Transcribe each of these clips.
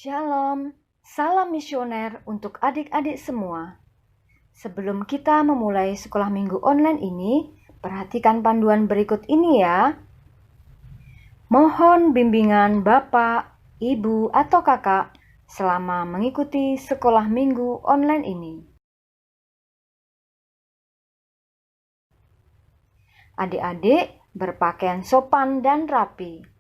Shalom, salam misioner untuk adik-adik semua. Sebelum kita memulai sekolah minggu online ini, perhatikan panduan berikut ini ya. Mohon bimbingan Bapak, Ibu, atau Kakak selama mengikuti sekolah minggu online ini. Adik-adik berpakaian sopan dan rapi.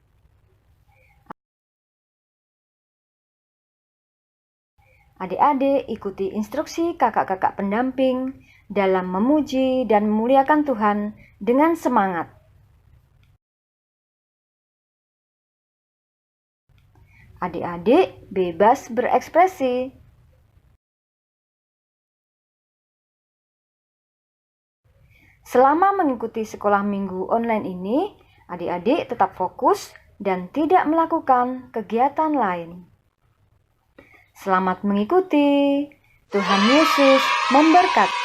Adik-adik ikuti instruksi kakak-kakak pendamping dalam memuji dan memuliakan Tuhan dengan semangat. Adik-adik bebas berekspresi. Selama mengikuti sekolah minggu online ini, adik-adik tetap fokus dan tidak melakukan kegiatan lain. Selamat mengikuti. Tuhan Yesus memberkati.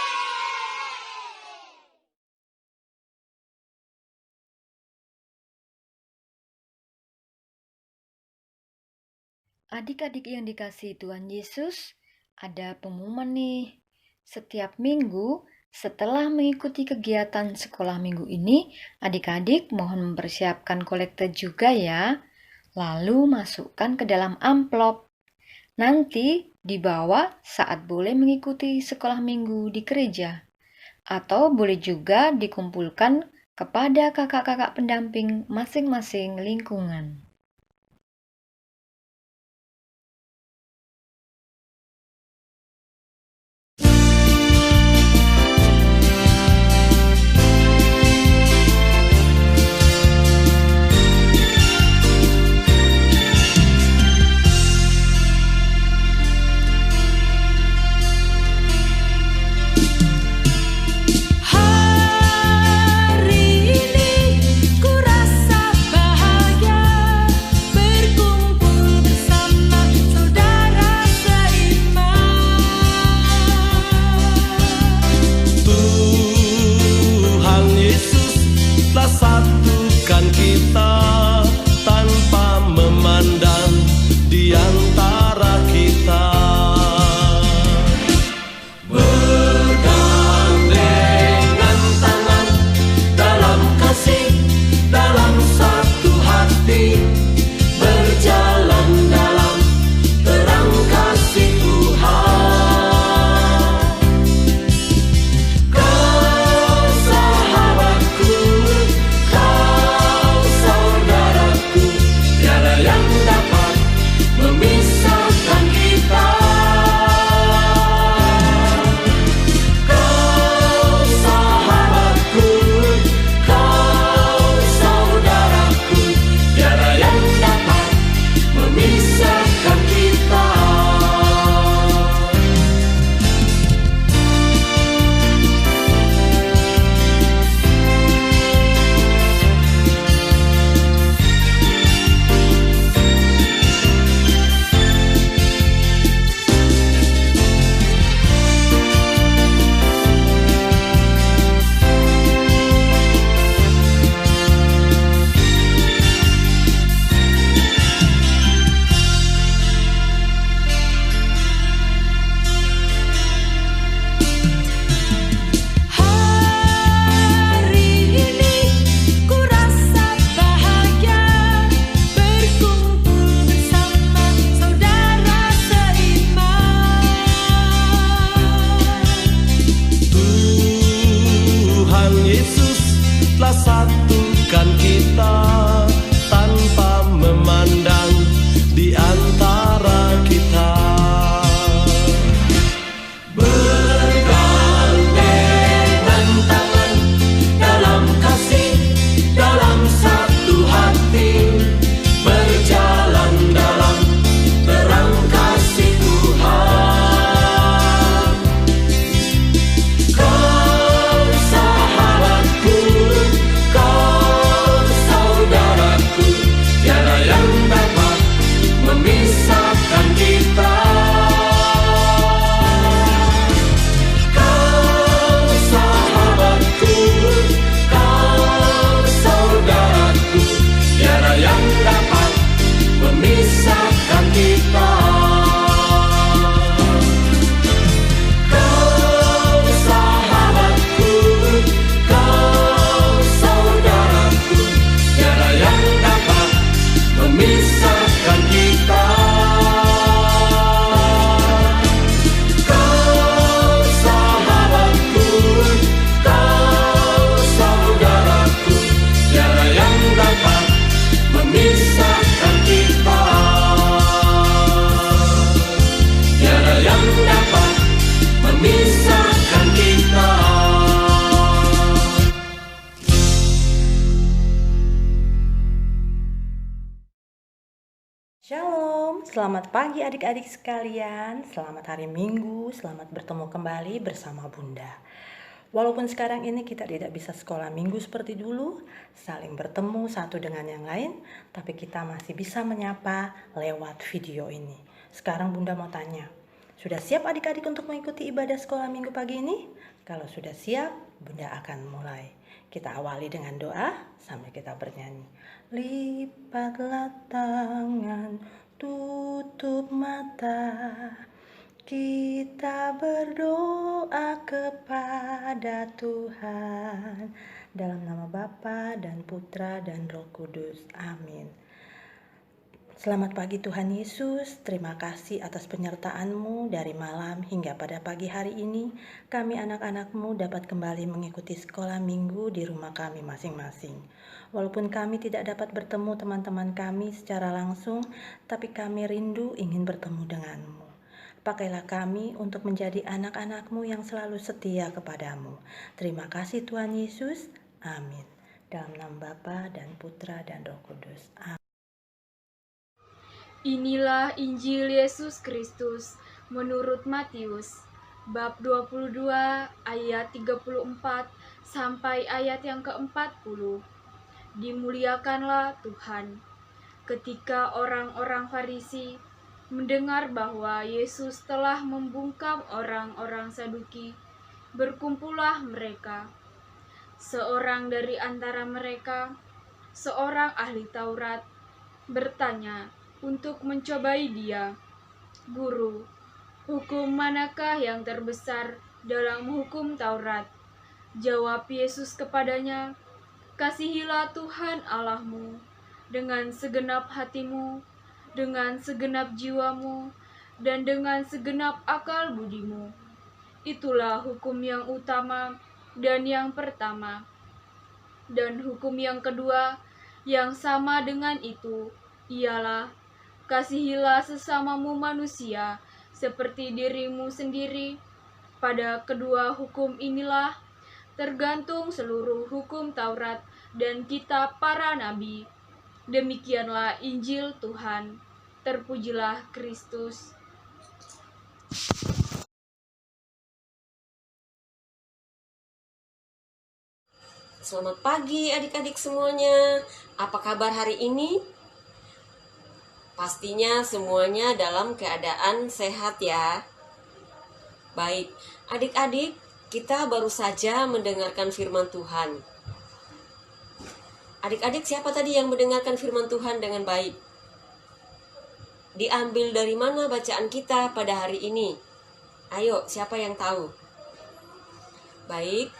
Adik-adik yang dikasihi Tuhan Yesus, ada pengumuman nih. Setiap minggu setelah mengikuti kegiatan sekolah minggu ini, adik-adik mohon mempersiapkan kolekte juga ya. Lalu masukkan ke dalam amplop. Nanti dibawa saat boleh mengikuti sekolah minggu di gereja. Atau boleh juga dikumpulkan kepada kakak-kakak pendamping masing-masing lingkungan. Hari ini ku rasa bahagia. Selamat pagi adik-adik sekalian, selamat hari Minggu, selamat bertemu kembali bersama Bunda. Walaupun sekarang ini kita tidak bisa sekolah minggu seperti dulu, saling bertemu satu dengan yang lain, tapi kita masih bisa menyapa lewat video ini. Sekarang Bunda mau tanya, sudah siap adik-adik untuk mengikuti ibadah sekolah minggu pagi ini? Kalau sudah siap, Bunda akan mulai. Kita awali dengan doa sambil kita bernyanyi. Lipatlah tangan, tutup mata, kita berdoa kepada Tuhan dalam nama Bapa dan Putra dan Roh Kudus. Amin. Selamat pagi Tuhan Yesus, terima kasih atas penyertaan-Mu dari malam hingga pada pagi hari ini. Kami anak-anak-Mu dapat kembali mengikuti sekolah minggu di rumah kami masing-masing. Walaupun kami tidak dapat bertemu teman-teman kami secara langsung, tapi kami rindu ingin bertemu dengan-Mu. Pakailah kami untuk menjadi anak-anak-Mu yang selalu setia kepadamu. Terima kasih Tuhan Yesus. Amin. Dalam nama Bapa dan Putra dan Roh Kudus. Amin. Inilah Injil Yesus Kristus menurut Matius, bab 22 ayat 34 sampai ayat yang ke-40. Dimuliakanlah Tuhan. Ketika orang-orang Farisi mendengar bahwa Yesus telah membungkam orang-orang Saduki, berkumpullah mereka. Seorang dari antara mereka, seorang ahli Taurat, bertanya untuk mencobai dia, "Guru, hukum manakah yang terbesar dalam hukum Taurat?" Jawab Yesus kepadanya, "Kasihilah Tuhan Allahmu dengan segenap hatimu, dengan segenap jiwamu, dan dengan segenap akal budimu. Itulah hukum yang utama dan yang pertama. Dan hukum yang kedua yang sama dengan itu ialah, kasihilah sesamamu manusia seperti dirimu sendiri. Pada kedua hukum inilah tergantung seluruh hukum Taurat dan kitab para nabi." Demikianlah Injil Tuhan. Terpujilah Kristus. Selamat pagi adik-adik semuanya. Apa kabar hari ini? Pastinya semuanya dalam keadaan sehat ya. Baik, adik-adik, kita baru saja mendengarkan firman Tuhan. Adik-adik, siapa tadi yang mendengarkan firman Tuhan dengan baik? Diambil dari mana bacaan kita pada hari ini? Ayo, siapa yang tahu? Baik,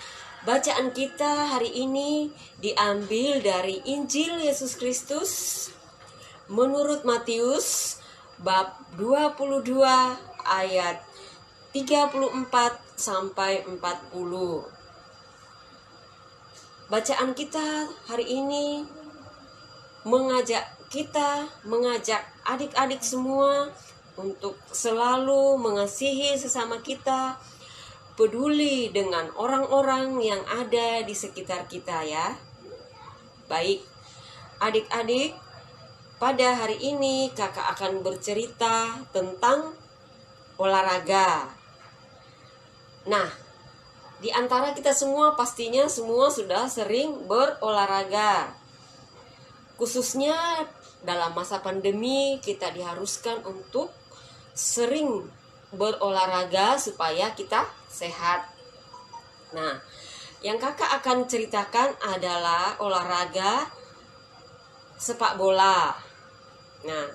bacaan kita hari ini diambil dari Injil Yesus Kristus menurut Matius bab 22 ayat 34 sampai 40. Bacaan kita hari ini mengajak adik-adik semua untuk selalu mengasihi sesama kita, peduli dengan orang-orang yang ada di sekitar kita ya. Baik, adik-adik, pada hari ini kakak akan bercerita tentang olahraga. Nah, di antara kita semua pastinya semua sudah sering berolahraga. Khususnya dalam masa pandemi kita diharuskan untuk sering berolahraga supaya kita sehat. Nah, yang kakak akan ceritakan adalah olahraga sepak bola. Nah,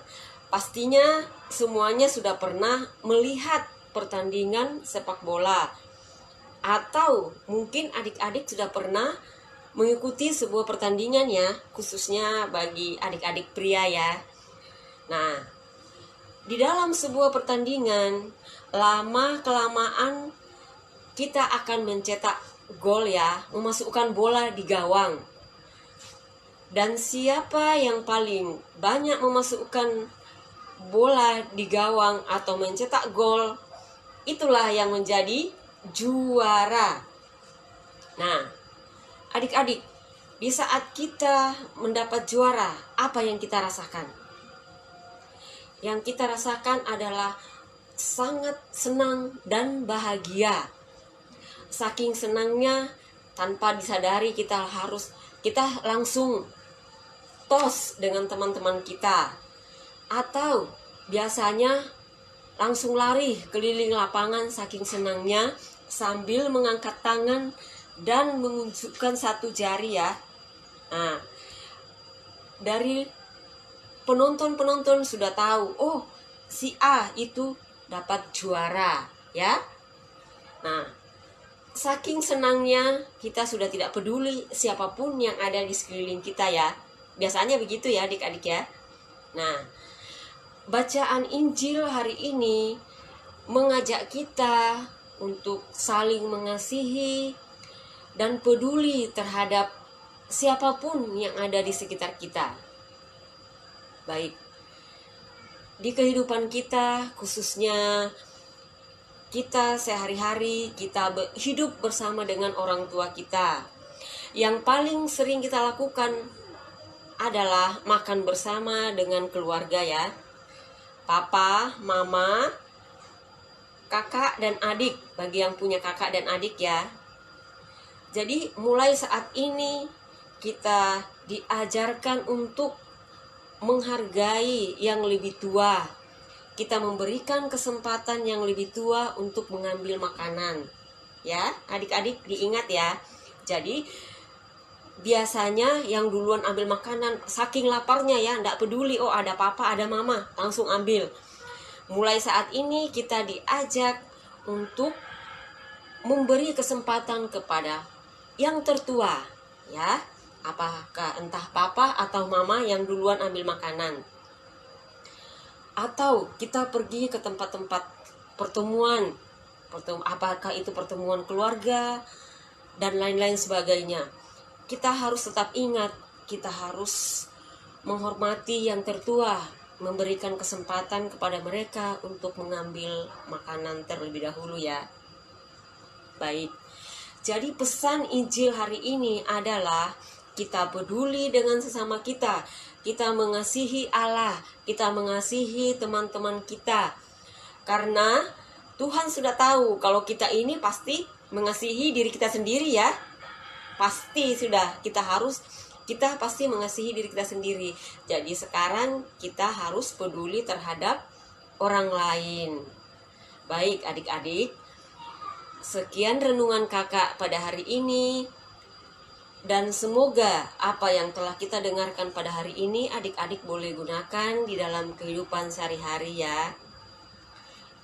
pastinya semuanya sudah pernah melihat pertandingan sepak bola. Atau mungkin adik-adik sudah pernah mengikuti sebuah pertandingan ya, khususnya bagi adik-adik pria ya. Nah, di dalam sebuah pertandingan, lama-kelamaan kita akan mencetak gol ya, memasukkan bola di gawang. Dan siapa yang paling banyak memasukkan bola di gawang atau mencetak gol, itulah yang menjadi juara. Nah, adik-adik, di saat kita mendapat juara, apa yang kita rasakan? yang kita rasakan adalah sangat senang dan bahagia. Saking senangnya, tanpa disadari kita langsung tos dengan teman-teman kita. Atau biasanya langsung lari keliling lapangan saking senangnya sambil mengangkat tangan dan menunjukkan satu jari ya. Nah, dari penonton sudah tahu, oh si A itu dapat juara ya. Nah, saking senangnya kita sudah tidak peduli siapapun yang ada di sekeliling kita ya. Biasanya begitu ya adik-adik ya. Nah, bacaan Injil hari ini mengajak kita untuk saling mengasihi dan peduli terhadap siapapun yang ada di sekitar kita. Baik, di kehidupan kita, khususnya kita sehari-hari, kita hidup bersama dengan orang tua kita. Yang paling sering kita lakukan adalah makan bersama dengan keluarga ya. Papa, mama, kakak dan adik, bagi yang punya kakak dan adik ya. Jadi mulai saat ini kita diajarkan untuk menghargai yang lebih tua. Kita memberikan kesempatan yang lebih tua untuk mengambil makanan. Ya, adik-adik diingat ya. Jadi biasanya yang duluan ambil makanan, saking laparnya ya, enggak peduli, oh ada papa, ada mama, langsung ambil. Mulai saat ini kita diajak untuk memberi kesempatan kepada yang tertua, ya. Apakah entah papa atau mama yang duluan ambil makanan. Atau kita pergi ke tempat-tempat pertemuan, apakah itu pertemuan keluarga dan lain-lain sebagainya. Kita harus tetap ingat, kita harus menghormati yang tertua, memberikan kesempatan kepada mereka untuk mengambil makanan terlebih dahulu ya. Baik, jadi pesan Injil hari ini adalah kita peduli dengan sesama kita, kita mengasihi Allah, kita mengasihi teman-teman kita. Karena Tuhan sudah tahu kalau kita ini pasti mengasihi diri kita sendiri ya. Pasti sudah, kita pasti mengasihi diri kita sendiri. Jadi sekarang kita harus peduli terhadap orang lain. Baik adik-adik, sekian renungan kakak pada hari ini. Dan semoga apa yang telah kita dengarkan pada hari ini adik-adik boleh gunakan di dalam kehidupan sehari-hari ya.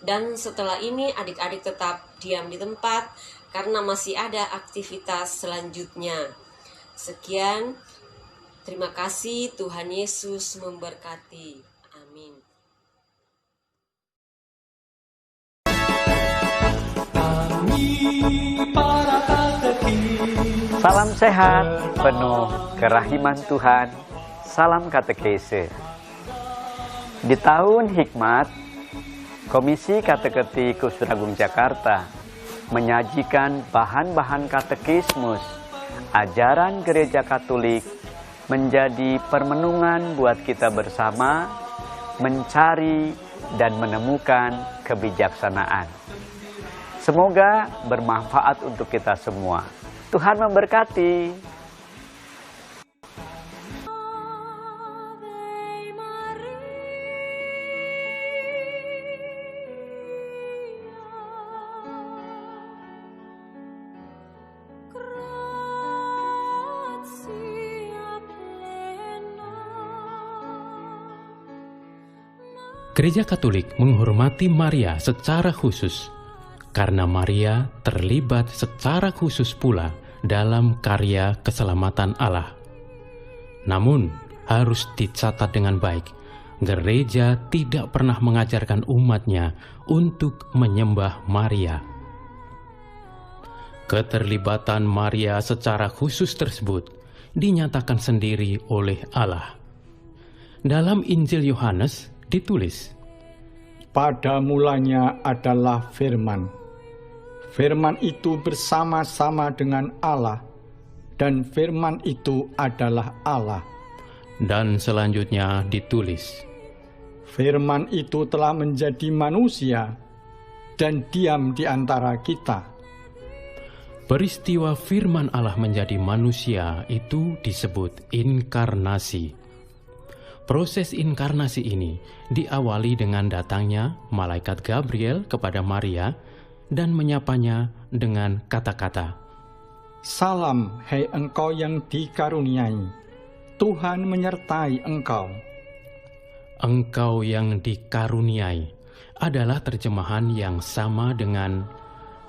Dan setelah ini adik-adik tetap diam di tempat karena masih ada aktivitas selanjutnya. Sekian, terima kasih, Tuhan Yesus memberkati. Amin. Salam sehat, penuh kerahiman Tuhan. Salam katekese. Di tahun hikmat, Komisi Kateketi Kusur Agung Jakarta menyajikan bahan-bahan katekismus ajaran Gereja Katolik menjadi permenungan buat kita bersama mencari dan menemukan kebijaksanaan. Semoga bermanfaat untuk kita semua. Tuhan memberkati. Gereja Katolik menghormati Maria secara khusus, karena Maria terlibat secara khusus pula dalam karya keselamatan Allah. Namun, harus dicatat dengan baik, gereja tidak pernah mengajarkan umatnya untuk menyembah Maria. Keterlibatan Maria secara khusus tersebut dinyatakan sendiri oleh Allah. Dalam Injil Yohanes ditulis, "Pada mulanya adalah Firman. Firman itu bersama-sama dengan Allah, dan Firman itu adalah Allah." Dan selanjutnya ditulis, Firman itu telah menjadi manusia dan diam di antara kita. Peristiwa firman Allah menjadi manusia itu disebut inkarnasi. Proses inkarnasi ini diawali dengan datangnya malaikat Gabriel kepada Maria dan menyapanya dengan kata-kata, Salam, hai engkau yang dikaruniai, Tuhan menyertai engkau. Engkau yang dikaruniai adalah terjemahan yang sama dengan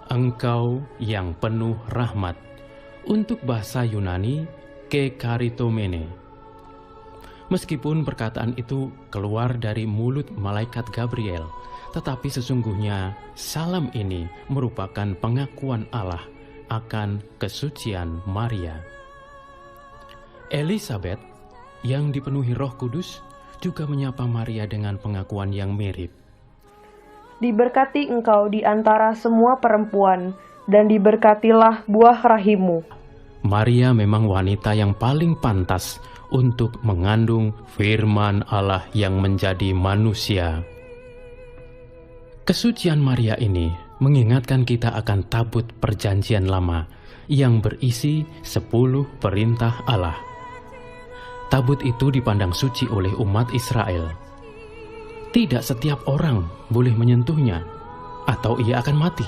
engkau yang penuh rahmat untuk bahasa Yunani kekaritomene. Meskipun perkataan itu keluar dari mulut malaikat Gabriel, tetapi sesungguhnya salam ini merupakan pengakuan Allah akan kesucian Maria. Elisabet yang dipenuhi Roh Kudus juga menyapa Maria dengan pengakuan yang mirip. Diberkati engkau di antara semua perempuan, dan diberkatilah buah rahimmu. Maria memang wanita yang paling pantas untuk mengandung firman Allah yang menjadi manusia. Kesucian Maria ini mengingatkan kita akan tabut perjanjian lama yang berisi 10 perintah Allah. Tabut itu dipandang suci oleh umat Israel. Tidak setiap orang boleh menyentuhnya, atau ia akan mati,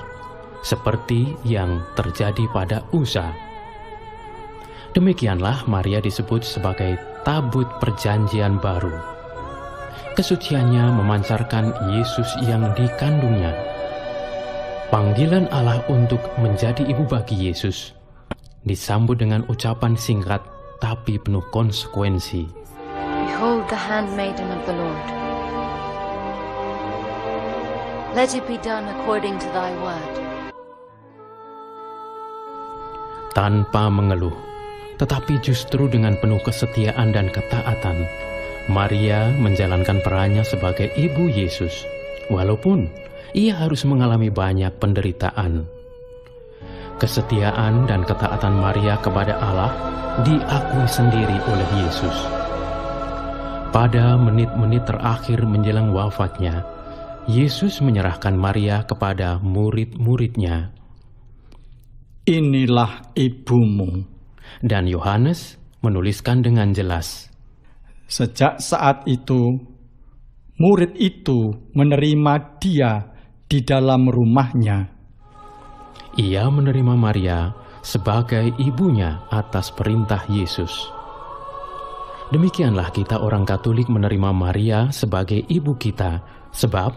seperti yang terjadi pada Uza. Demikianlah Maria disebut sebagai tabut perjanjian baru. Kesuciannya memancarkan Yesus yang dikandungnya. Panggilan Allah untuk menjadi ibu bagi Yesus disambut dengan ucapan singkat tapi penuh konsekuensi. Behold the handmaiden of the Lord. Let it be done according to thy word. Tanpa mengeluh, tetapi justru dengan penuh kesetiaan dan ketaatan, Maria menjalankan perannya sebagai ibu Yesus, walaupun ia harus mengalami banyak penderitaan. Kesetiaan dan ketaatan Maria kepada Allah diakui sendiri oleh Yesus. Pada menit-menit terakhir menjelang wafatnya, Yesus menyerahkan Maria kepada murid-muridnya. Inilah ibumu. Dan Yohanes menuliskan dengan jelas, Sejak saat itu, murid itu menerima dia di dalam rumahnya. ia menerima Maria sebagai ibunya atas perintah Yesus. Demikianlah kita orang Katolik menerima Maria sebagai ibu kita, sebab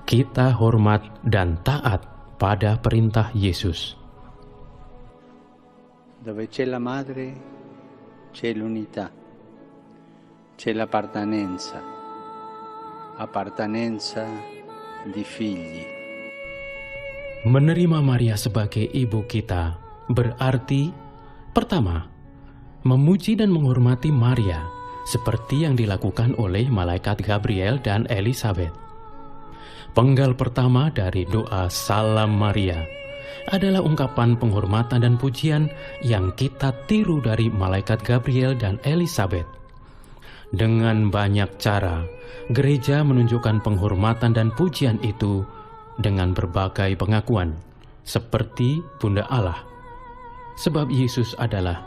kita hormat dan taat pada perintah Yesus. Dove c'è la madre, c'è l'unità, c'è l'appartenenza di figli. Menerima Maria sebagai ibu kita berarti, pertama, memuji dan menghormati Maria seperti yang dilakukan oleh malaikat Gabriel dan Elisabet. Penggal pertama dari doa Salam Maria adalah ungkapan penghormatan dan pujian yang kita tiru dari malaikat Gabriel dan Elisabet. Dengan banyak cara, gereja menunjukkan penghormatan dan pujian itu dengan berbagai pengakuan, seperti Bunda Allah, sebab Yesus adalah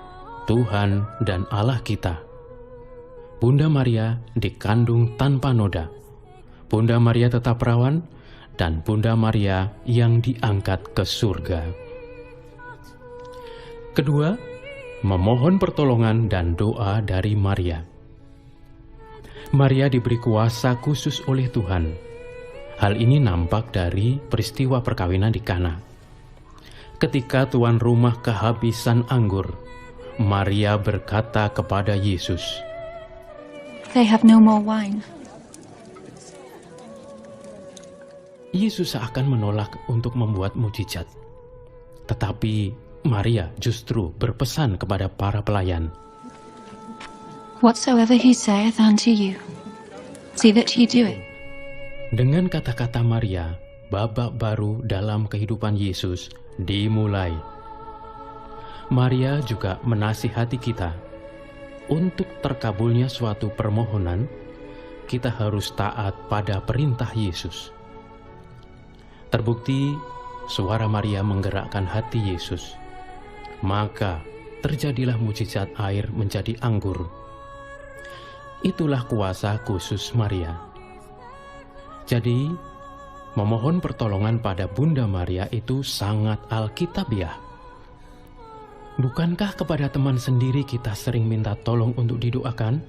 Tuhan dan Allah kita. Bunda Maria dikandung tanpa noda. Bunda Maria tetap perawan, dan Bunda Maria yang diangkat ke surga. Kedua, memohon pertolongan dan doa dari Maria. Maria diberi kuasa khusus oleh Tuhan. Hal ini nampak dari peristiwa perkawinan di Kana. Ketika tuan rumah kehabisan anggur, Maria berkata kepada Yesus, "They have no more wine." Yesus seakan menolak untuk membuat mujizat. Tetapi Maria justru berpesan kepada para pelayan, "Whatsoever he saith unto you, see that ye do it." Dengan kata-kata Maria, babak baru dalam kehidupan Yesus dimulai. Maria juga menasihati kita untuk terkabulnya suatu permohonan. kita harus taat pada perintah Yesus. Terbukti, suara Maria menggerakkan hati Yesus. Maka terjadilah mukjizat air menjadi anggur. Itulah kuasa khusus Maria. Jadi, memohon pertolongan pada Bunda Maria itu sangat alkitabiah. Bukankah kepada teman sendiri kita sering minta tolong untuk didoakan?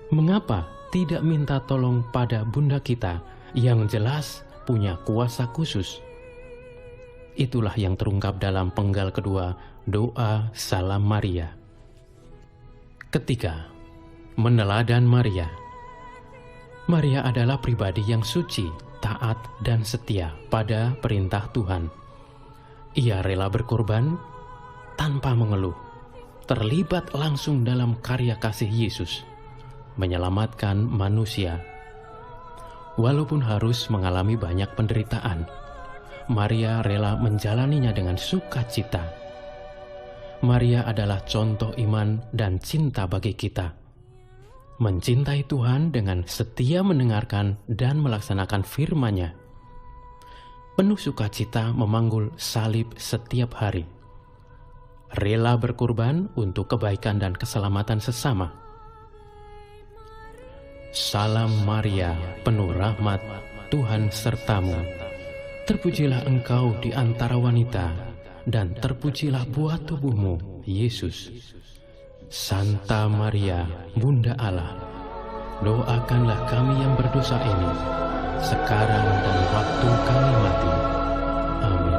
Mengapa tidak minta tolong pada Bunda kita yang jelas punya kuasa khusus? Itulah yang terungkap dalam penggal kedua doa Salam Maria. Ketiga, meneladan Maria. Maria adalah pribadi yang suci, taat, dan setia pada perintah Tuhan. Ia rela berkorban tanpa mengeluh, terlibat langsung dalam karya kasih Yesus, menyelamatkan manusia. Walaupun harus mengalami banyak penderitaan, Maria rela menjalaninya dengan sukacita. Maria adalah contoh iman dan cinta bagi kita. Mencintai Tuhan dengan setia mendengarkan dan melaksanakan firman-Nya. Penuh sukacita memanggul salib setiap hari. Rela berkorban untuk kebaikan dan keselamatan sesama. Salam Maria, penuh rahmat, Tuhan sertamu. Terpujilah engkau di antara wanita, dan terpujilah buah tubuhmu, Yesus. Santa Maria, Bunda Allah, doakanlah kami yang berdosa ini, sekarang dan waktu kami mati. Amin.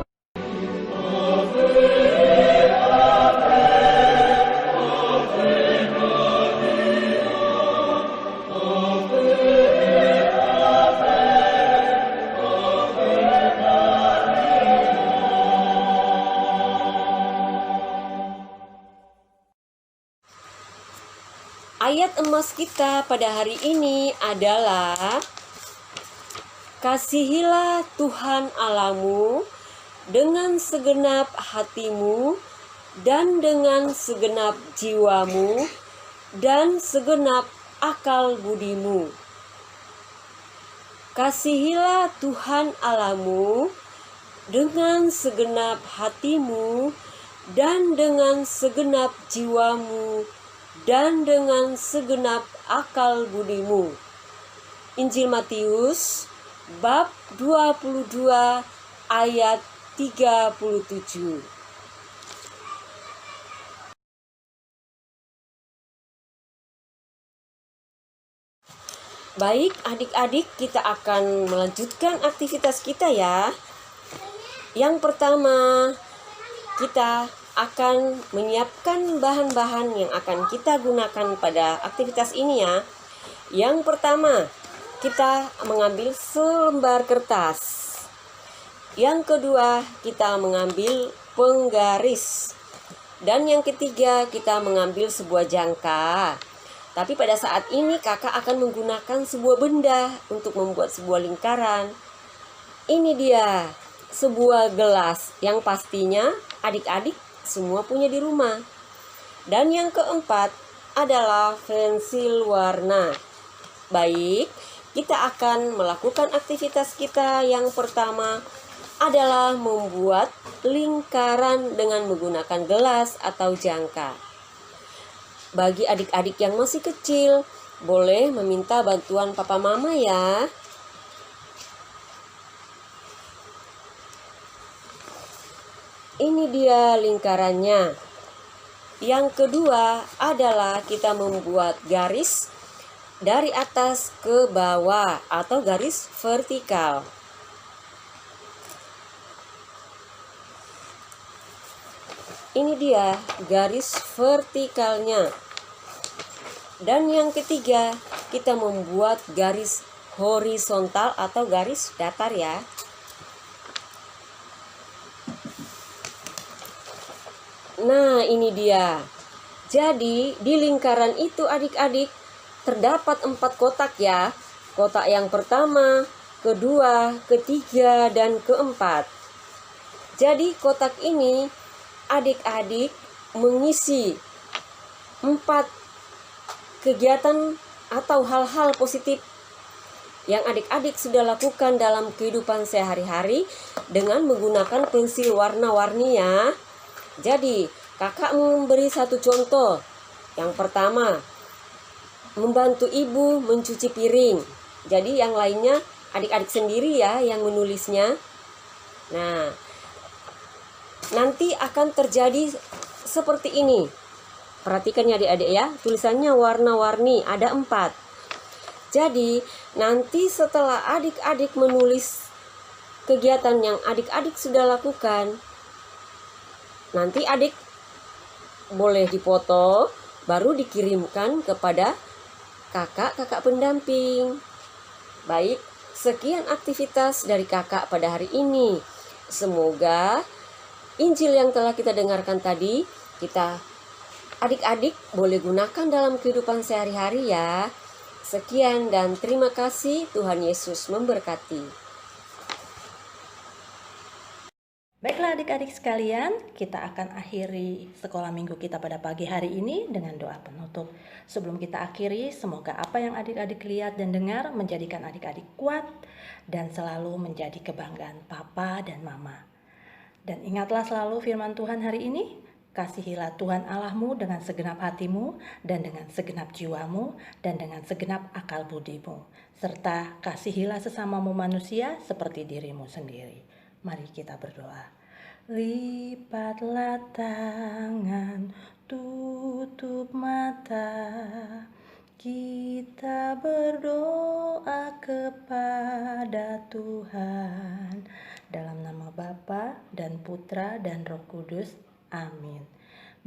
Ayat emas kita pada hari ini adalah: kasihilah Tuhan Allahmu dengan segenap hatimu dan dengan segenap jiwamu dan segenap akal budimu. Kasihilah Tuhan Allahmu dengan segenap hatimu dan dengan segenap jiwamu dan dengan segenap akal budimu. Injil Matius bab 22 ayat 37. Baik adik-adik, kita akan melanjutkan aktivitas kita ya. Yang pertama, kita akan menyiapkan bahan-bahan yang akan kita gunakan pada aktivitas ini ya. Yang pertama, kita mengambil selembar kertas. Yang kedua, kita mengambil penggaris. Dan yang ketiga, kita mengambil sebuah jangka. Tapi pada saat ini kakak akan menggunakan sebuah benda untuk membuat sebuah lingkaran. Ini dia, sebuah gelas yang pastinya adik-adik semua punya di rumah. Dan yang keempat adalah pensil warna. Baik, kita akan melakukan aktivitas kita. Yang pertama adalah membuat lingkaran dengan menggunakan gelas atau jangka. Bagi adik-adik yang masih kecil, boleh meminta bantuan papa mama ya. Ini dia lingkarannya. Yang kedua adalah kita membuat garis dari atas ke bawah atau garis vertikal. Ini dia garis vertikalnya. Dan yang ketiga, kita membuat garis horizontal atau garis datar ya. Nah, ini dia. Jadi, di lingkaran itu adik-adik terdapat 4 kotak ya. Kotak yang pertama, kedua, ketiga, dan keempat. Jadi, kotak ini adik-adik mengisi 4 kegiatan atau hal-hal positif yang adik-adik sudah lakukan dalam kehidupan sehari-hari dengan menggunakan pensil warna-warni ya. Jadi, kakak memberi satu contoh. Yang pertama, membantu ibu mencuci piring. Jadi yang lainnya adik-adik sendiri ya yang menulisnya. Nah, nanti akan terjadi seperti ini. Perhatikan ya adik-adik ya, tulisannya warna-warni, ada 4. Jadi, nanti setelah adik-adik menulis kegiatan yang adik-adik sudah lakukan, nanti adik boleh dipoto, baru dikirimkan kepada kakak-kakak pendamping. Baik, sekian aktivitas dari kakak pada hari ini. Semoga Injil yang telah kita dengarkan tadi, kita adik-adik boleh gunakan dalam kehidupan sehari-hari ya. Sekian dan terima kasih, Tuhan Yesus memberkati. Baiklah adik-adik sekalian, kita akan akhiri sekolah minggu kita pada pagi hari ini dengan doa penutup. Sebelum kita akhiri, semoga apa yang adik-adik lihat dan dengar menjadikan adik-adik kuat dan selalu menjadi kebanggaan papa dan mama. Dan ingatlah selalu firman Tuhan hari ini, kasihilah Tuhan Allahmu dengan segenap hatimu dan dengan segenap jiwamu dan dengan segenap akal budimu. Serta kasihilah sesamamu manusia seperti dirimu sendiri. Mari kita berdoa. Lipatlah tangan, tutup mata. Kita berdoa kepada Tuhan. Dalam nama Bapa dan Putra dan Roh Kudus. Amin.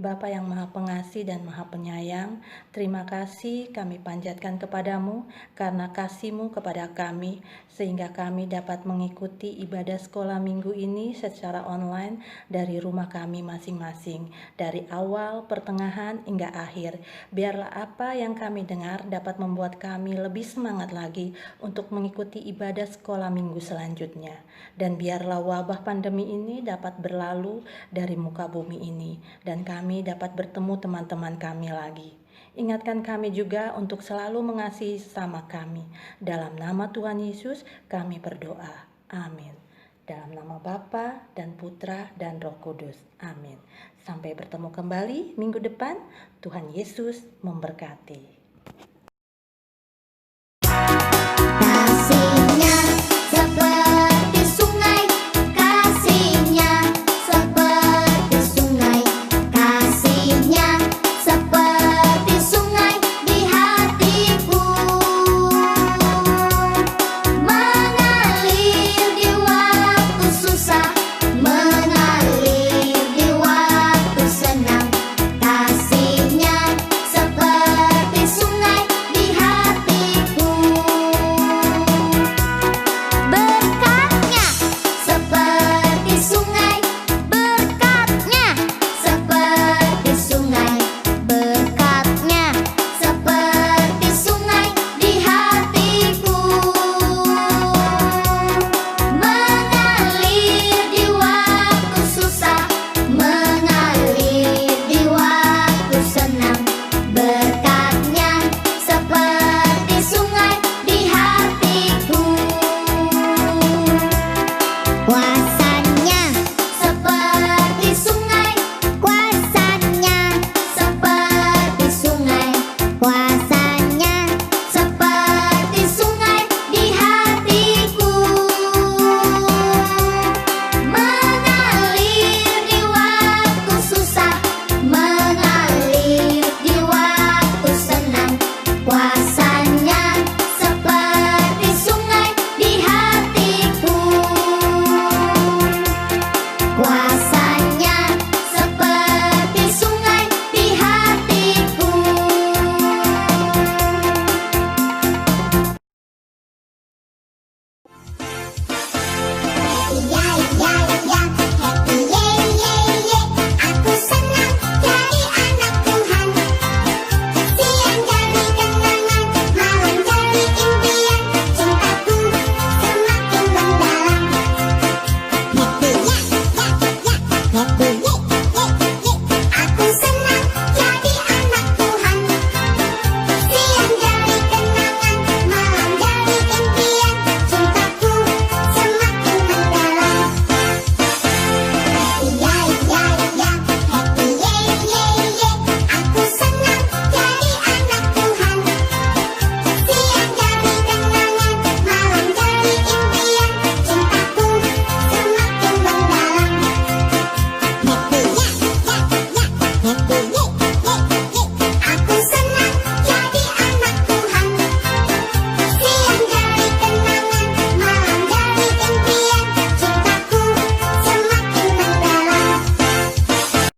Bapa yang Maha Pengasih dan Maha Penyayang, terima kasih kami panjatkan kepadamu karena kasih-Mu kepada kami, sehingga kami dapat mengikuti ibadah sekolah minggu ini secara online dari rumah kami masing-masing, dari awal, pertengahan, hingga akhir. Biarlah apa yang kami dengar dapat membuat kami lebih semangat lagi untuk mengikuti ibadah sekolah minggu selanjutnya. Dan biarlah wabah pandemi ini dapat berlalu dari muka bumi ini, dan kami dapat bertemu teman-teman kami lagi. Ingatkan kami juga untuk selalu mengasihi sesama kami. Dalam nama Tuhan Yesus kami berdoa. Amin. Dalam nama Bapa dan Putra dan Roh Kudus. Amin. Sampai bertemu kembali minggu depan. Tuhan Yesus memberkati.